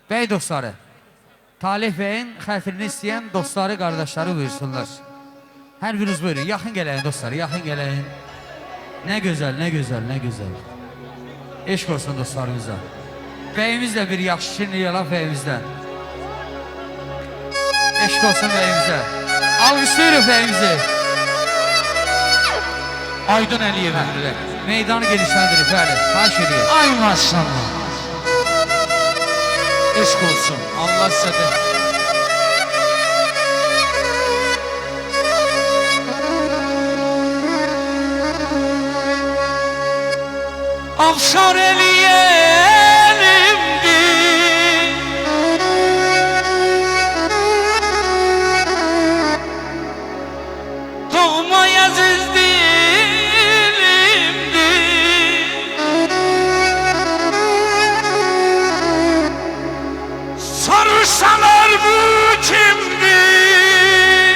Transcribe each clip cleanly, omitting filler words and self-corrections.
Bəy dostları, Talih bəyin xətrini istəyən dostları, qardaşları buyursunlar. Hər biriniz buyurun, yaxın gələyin dostlar, yaxın gələyin. Nə gözəl, nə gözəl, nə gözəl. Eşq olsun dostlarımıza. Bəyimizlə bir yaxşı şirinlik yalaq bəyimizlə. Eşq olsun bəyimizə. Alqışlayırıq bəyimizi. Aydın Əliyev əmrilər. Meydanı genişləndirir, bəli, xahiş edir. Ay maşallah. Eşq olsun, Allah sizə də. Afşar eliyelimdir, doğma yaziz dilimdir. Soruşsalar bu kimdir?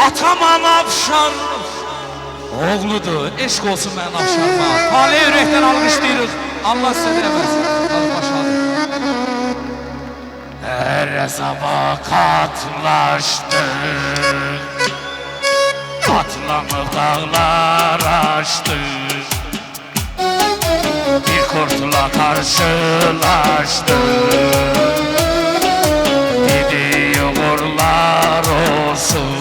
Ataman Afşar oğludur, eşq olsun mənim Afşarıma. Talih ürəkdən alqışlayırıq. Allah sizə verəməsin. Hər əzaba qatlaşdıq, qatlanıb dağlar açdıq, bir kurtla karşılaşdık, dedi uğurlar olsun.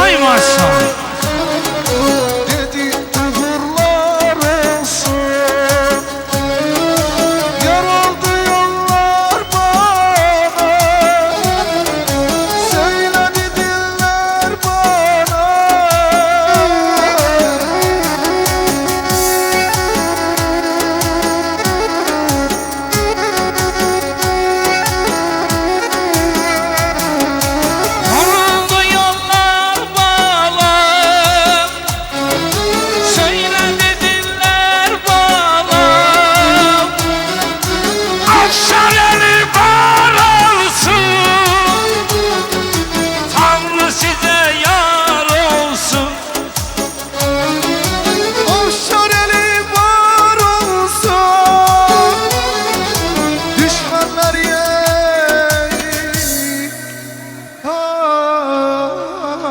Ay maşallah. Dedi uğurlar olsun, yoruldu yollar bana, söyledi diller bana.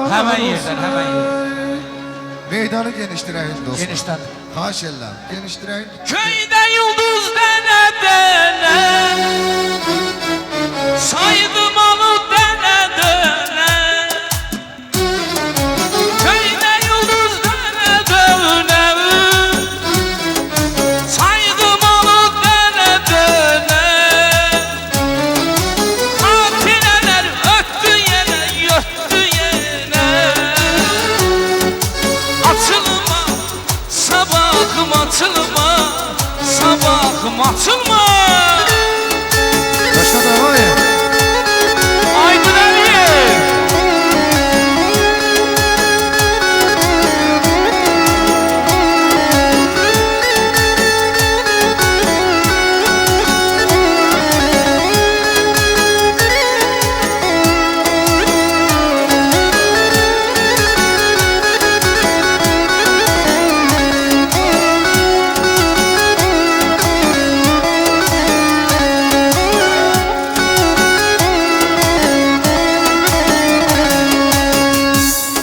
Hemen yerden, hemen yerden. Meydanı geniştireyin dostum. Genişten. Haş Allah, geniştireyin. Köyde yıldız dene dene, saydım alı dene dene. Köyde yıldız dene dene, sabahım açılma, sabahım açılma. Başka da var ya. Aydın Əliyev.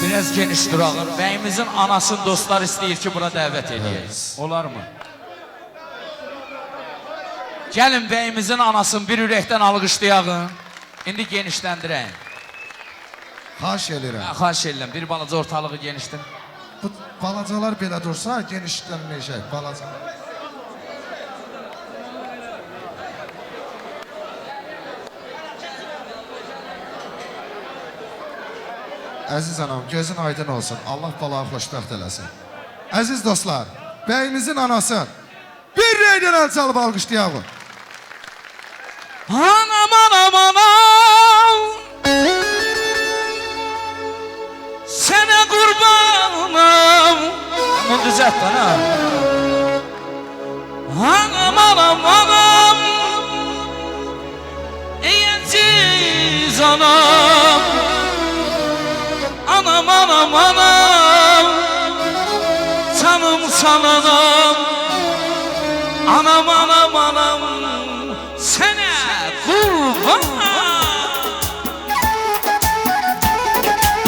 Biraz geniş duralım. Bəyimizin anasını dostlar istəyir ki, buna dəvət edəyək. Olar mı? Gəlin bəyimizin anasını bir ürəkdən alqışlayağın. İndi genişləndirək. Xahiş edirəm. Xahiş edirəm, bir balaca ortalığı genişdir. Bu balacalar belə dursa genişlənməyəcək. Balaca. Əziz anam, gözün aydın olsun. Allah balağı xoşbəxt eləsin. Əziz dostlar, bəyimizin anasın bir reydən əl çalıb alqışlayalım. Anam, anam, anam, sənə qurbanım. Bunu düzelt lan ha. Anam, anam, anam, ey əziz anam. Anam, anam, anam, canım sananam. Anam, anam, anam, sənə qurban.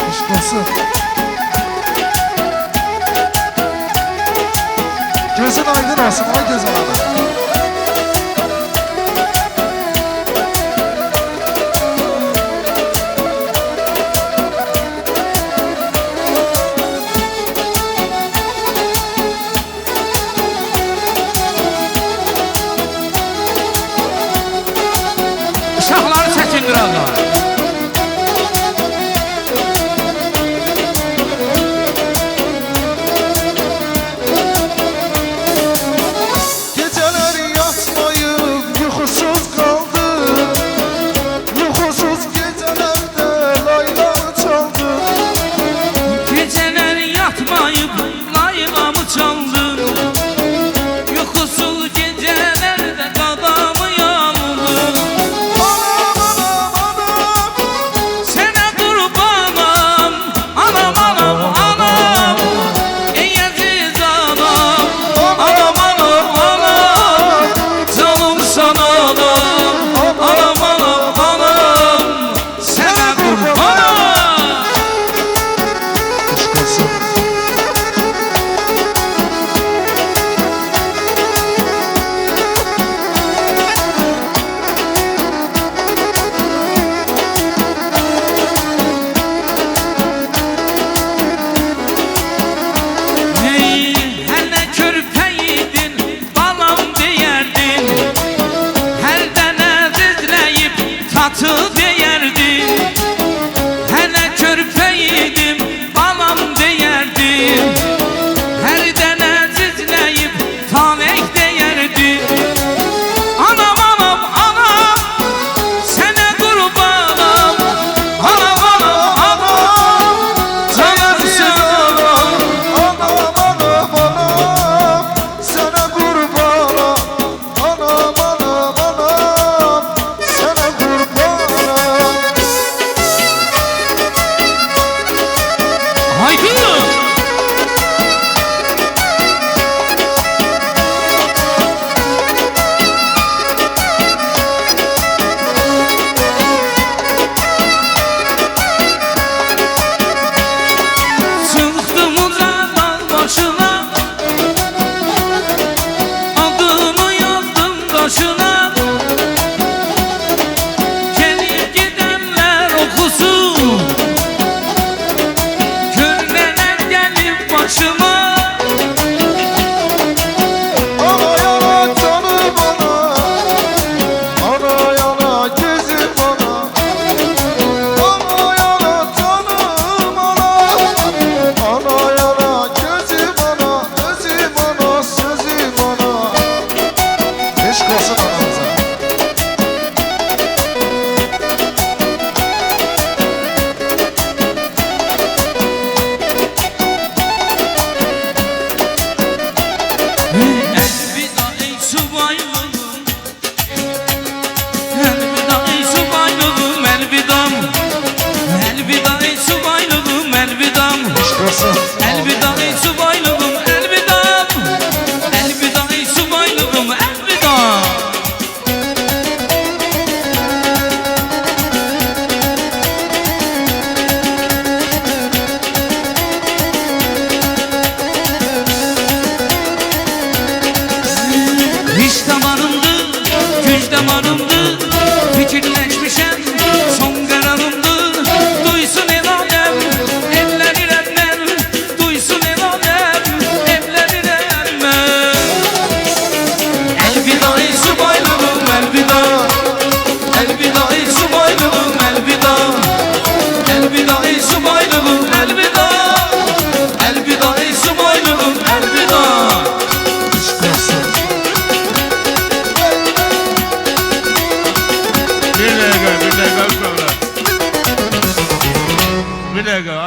Eşq olsun. Gözün aydın olsun, ay gözəl adam. Uşaqları çəkin qıraqlar. Geceleri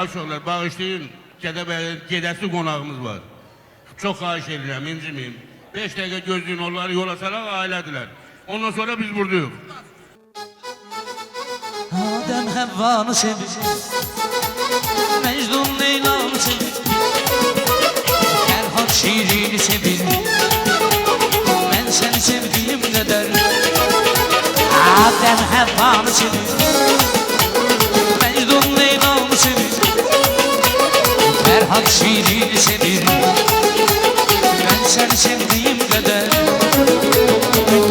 Xahiş olar, bağışlayın. Gədəbəyə gedəsi qonağımız var. Çox xahiş edirəm, inciməyin. 5 dəqiqə gözləyin, onları yola saraq ailədilər. Ondan sonra biz buradayıq. Adem Həvvanı sevir, Mecnun Leylanı sevir, Ferhat şiirini sevir. Ben seni sevdiğim kadar Adem Həvvanı sevir, Mecnun Leylanı sevir, Ferhat şiirini sevir. Ben seni sevdiğim kadar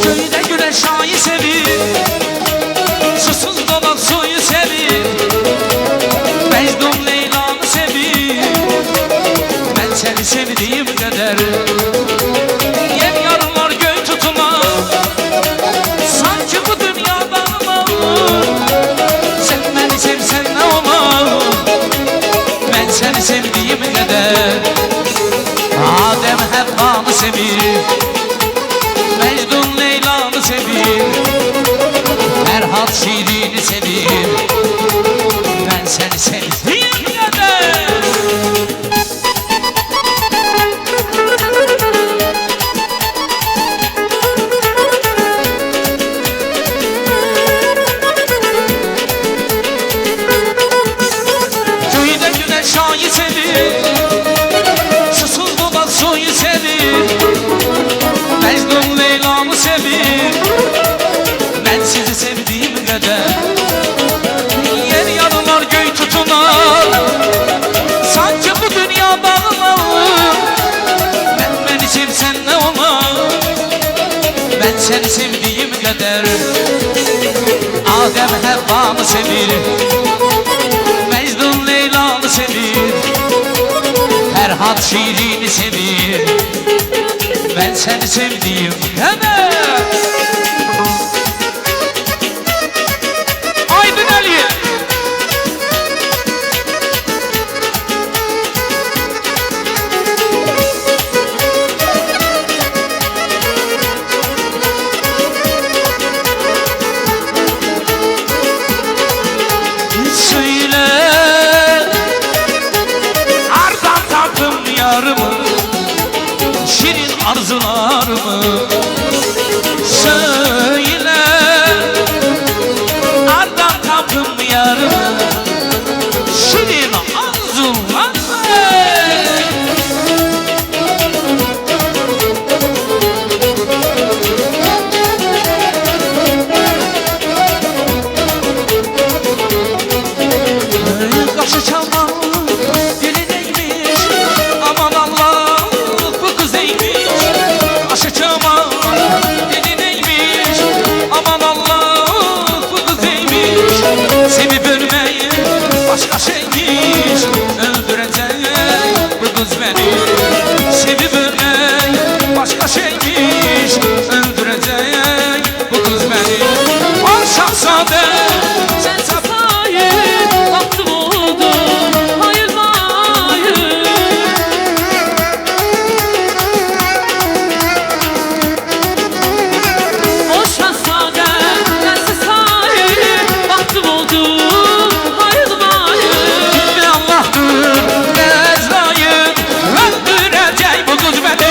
Köyde güneş ayı sevir, susuz dolan suyu sevir. Mecnun Leyla'nı sevir, ben seni sevdiğim kadar. Yer yarılar göğü tutma, sanki bu dünyadan olur. Sen beni sevsen ne olur, ben seni sevdiğim kadar. Adem Həvvanı sevir, Mecnun Leyla'nı sevir, Ferhat şiirini sevir. Ben seni sevdiğim kadar. Köyde güneş ayı sevir, susuz dolan suyu sevir. Mecnun Leyla'mı sevir, ben sizi sevdiğim kadar. Yer yarılar göğü tutunar, sanki bu dünya dağılır. Ben beni sevsen ne olur, ben seni sevdiğim kadar. Adem Həvvanı sevir, Mecnun Leyla'nı sevir, Ferhat şiirini sevir. Ben seni sevdiğim kadar. Aydın Ali. Söyle, ardan taptım yarımı, şirin arzularımı. Söyle, ardan taptım yarımı, şirin arzularımı. Kaşı çalma dilineymiş, aman Allah bu kız neymiş. Kaşı çalma dilineymiş, aman Allah bu kız neymiş. Sevip ölmeyi başka şeymiş, öldürecek bu kız beni. Sevip ölmeyi başka şeymiş, öldürecek bu kız beni. Al şahzade sen safayı, baktım oldu hayır hayır. O şahzade sensiz hayır, baktım oldu hayır hayır. Ne Allah'tır ne Ezrail, öldürecek bu kız beni.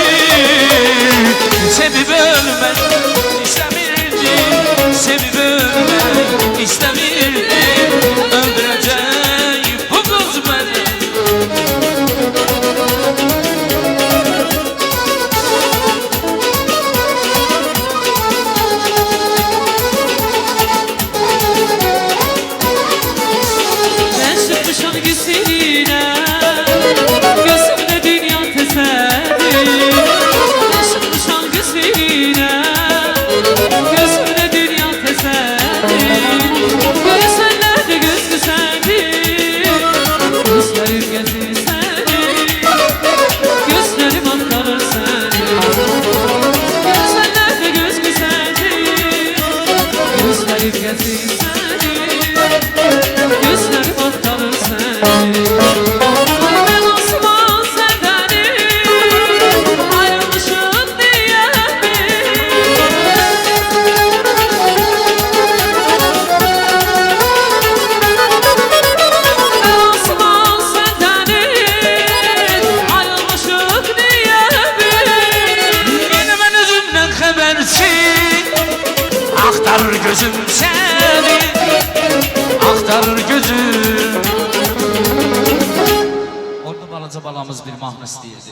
gözüm seni aktarır gözüm. Orada balaca balamız bir mahnı istəyirdi.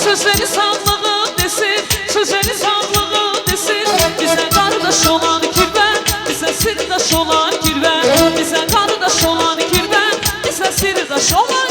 Sözleri sağlığı desin, sözleri sağlığı desin. Bize kardeş olan kirven, bize sirdaş olan kirven. Bize kardeş olan kirven, bize sirdaş olan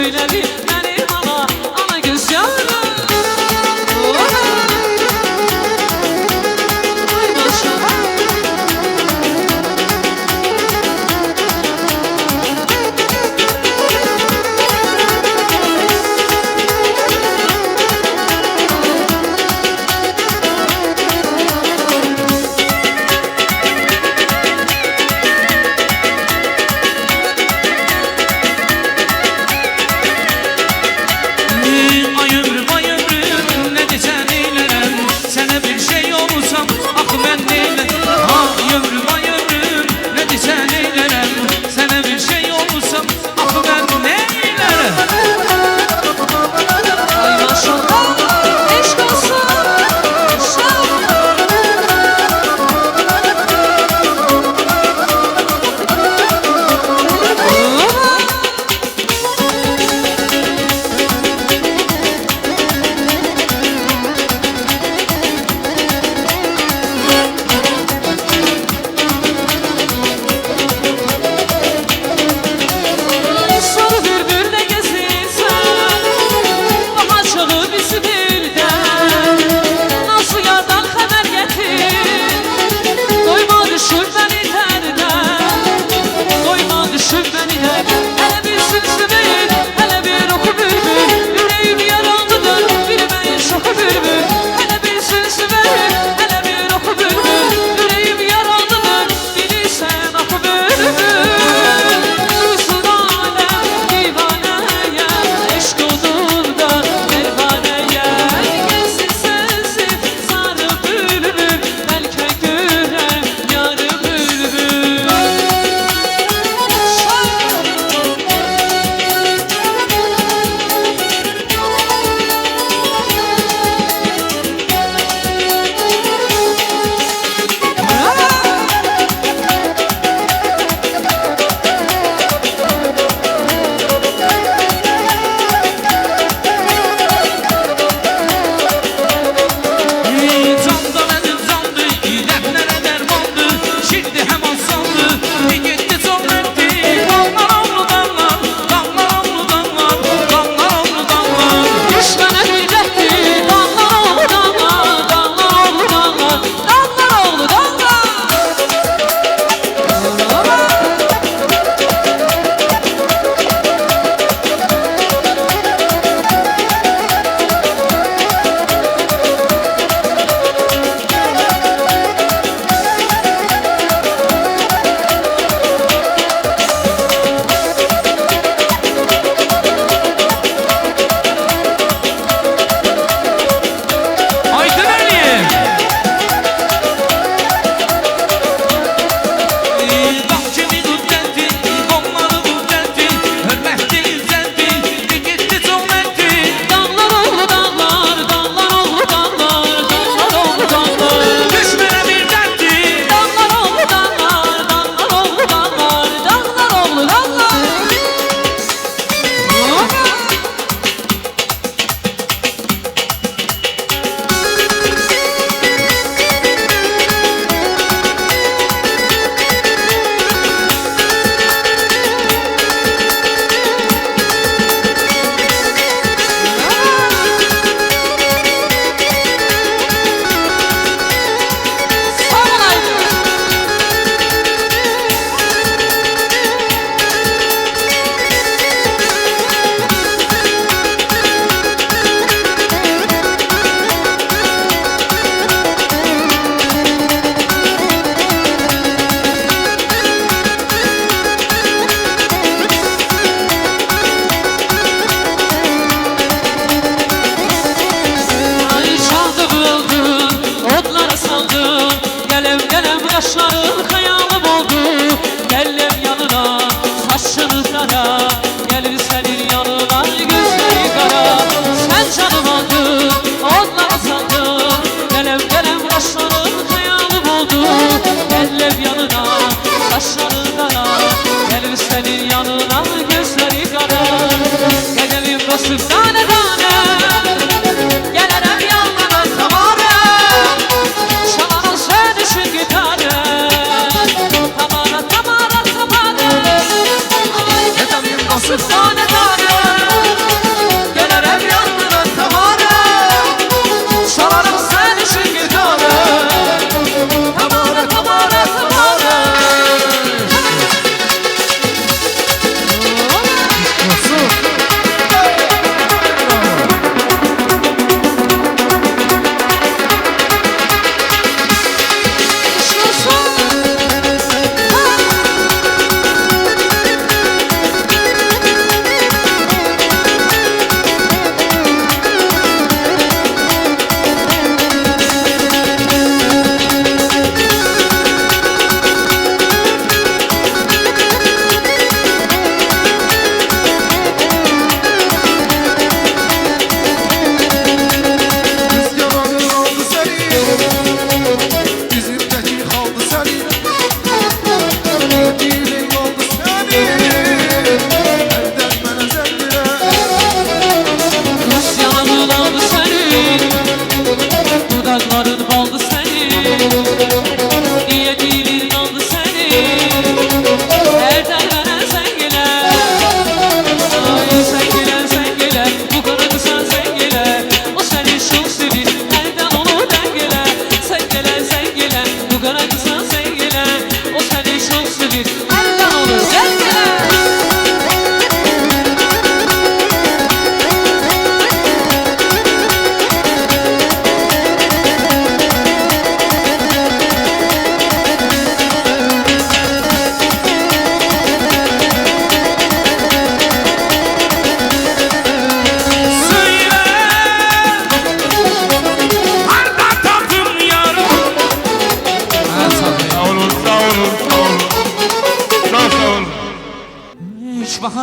söyledim benim ana göz yarım. Ay maşallah. Tane tane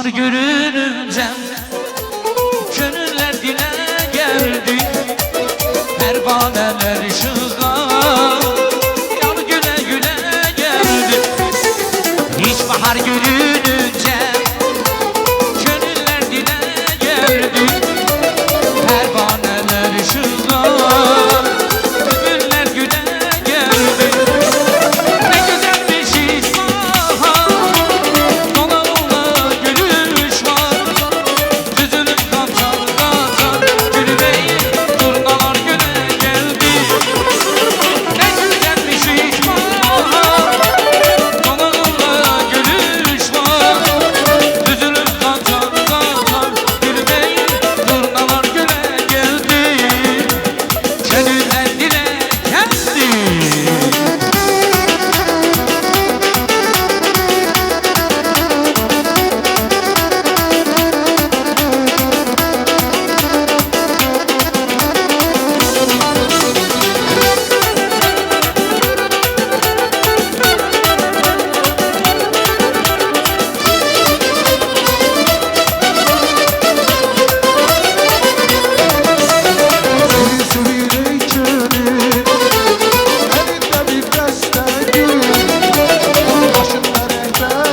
bahar görününce gönüller dile geldi. Pervaneler ışığa yanı güle güle geldi. Hiç bahar görününce gönüller dile geldi. Pervaneler ışığa güller güle geldi. Ne güzelmiş hiç bahar, dola dola gülüş var. Düzülüp kaçar kaçar gülmeyi turnalar güle geldi. Ne güzelmiş hiç bahar, dola dola gülüş var. Düzülüp kaçar kaçar gülmeyi turnalar güle geldi. Gönüller dile geldi. Bir sivri içeri, elinde bir deste gül, başında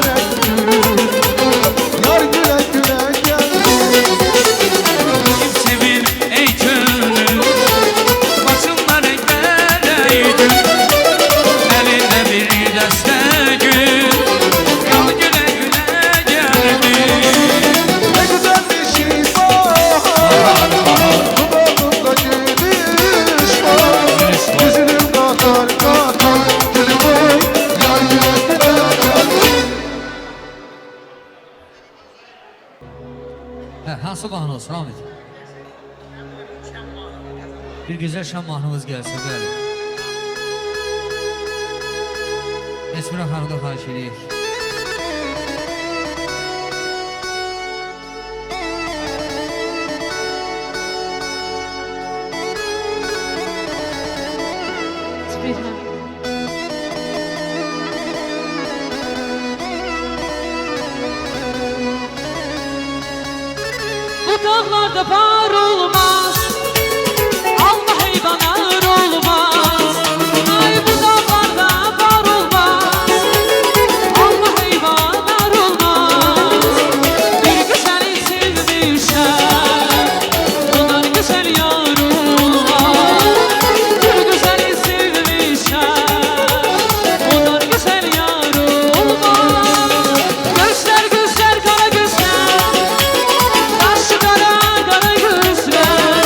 renk gül, yar güle güle geldi. Sevil ey gönül, başında renkler eydin. Elinde bir deste gül, yar güle güle geldi. Ne güzelmiş bahar, dudağında gülüş var. Yüzünün katar katar gülü var, yar güle güle geldi. Hansı mahnı olsun Ahmet? Bir güzel şan mahnımız gelsin böyle. Esmira Hanım'da xahiş edeyik. Bilmem. Bu dağlarda var olmaz, Allah heyvanlar olmaz. Ay bu dağlarda var olmaz, Allah heyvanlar olmaz. Bir güzeli sevmişler, bunlar güzel yar olmaz. Bir güzeli sevmişler, bunlar güzel yar olmaz. Gözler gözler kara gözler, kaşı kara kara gözler.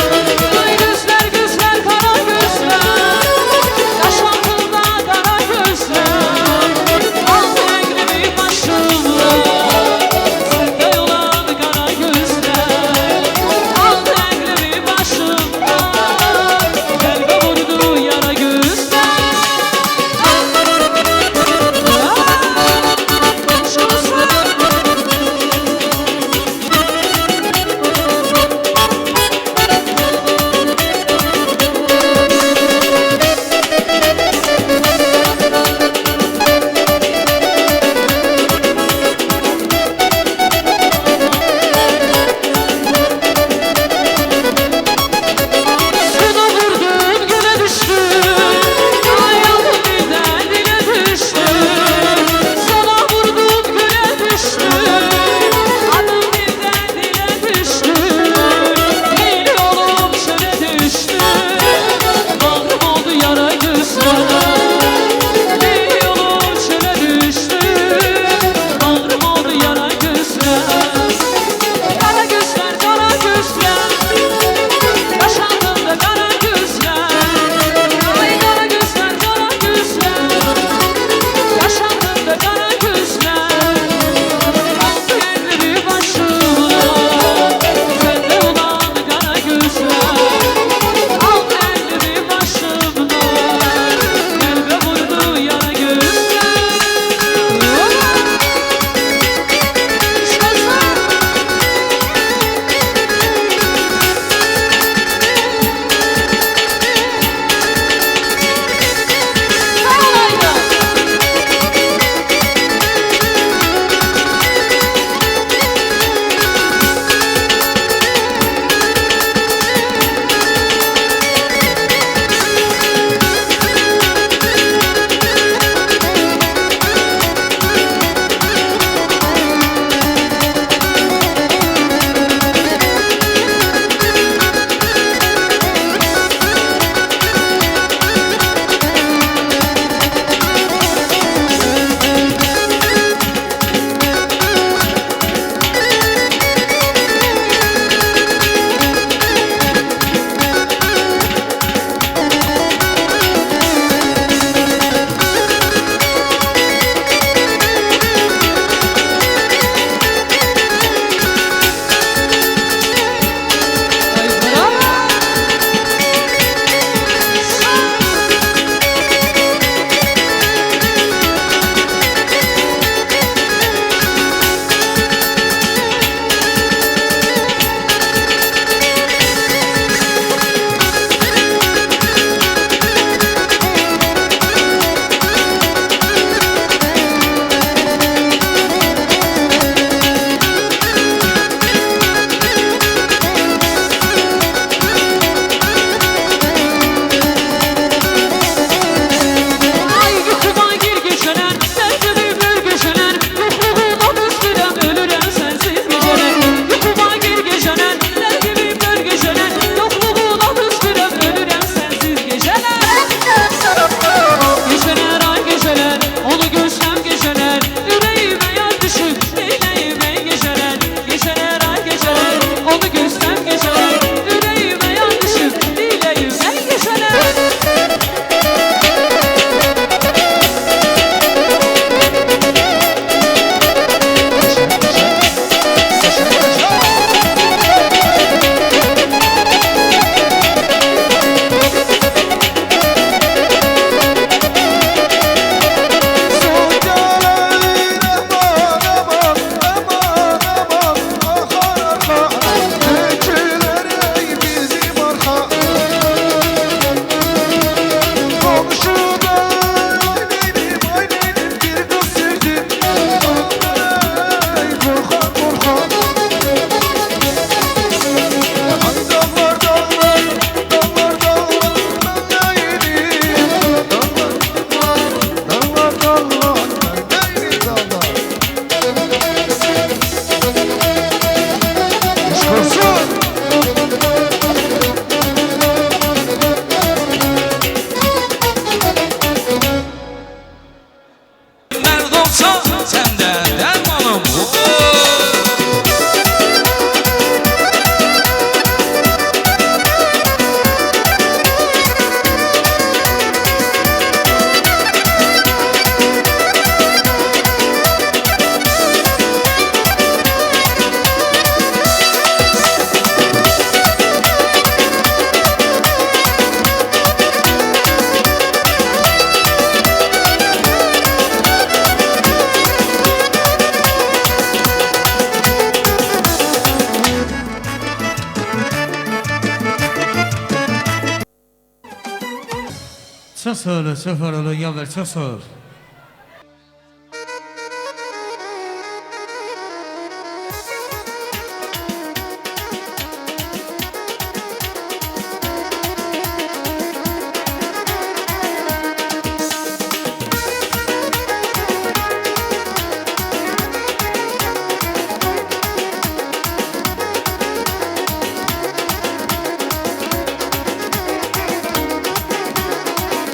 Çok sağ olun, çok var olun Yavər, çok sağ ol.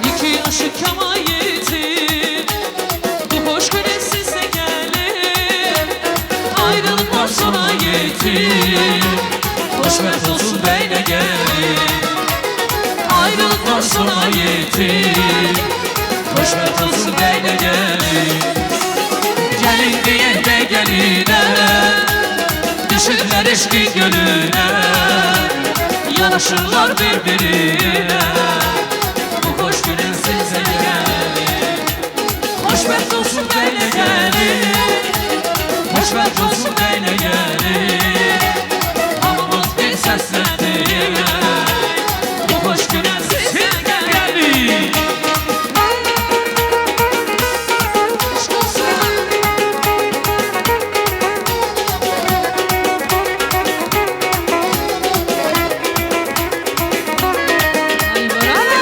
İki yaşı kemayeti bu hoş güne size gelir. Ayrılıktan sonra yetim hoşmet olsun beyle gelir. Ayrılıktan sonra yetim hoşmet olsun beyle gelir. Gelin diye de geline düşürler eşkin gönlüne. Yanaşırlar birbirine. Bu hoş günün size gelir. Hoşbet olsun beyle gelir. Hoşbet olsun beyle gelir. Hamamız bir seslendir. Bu hoş günün size gelir. Aşk olsun. Ay bravo.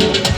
Ey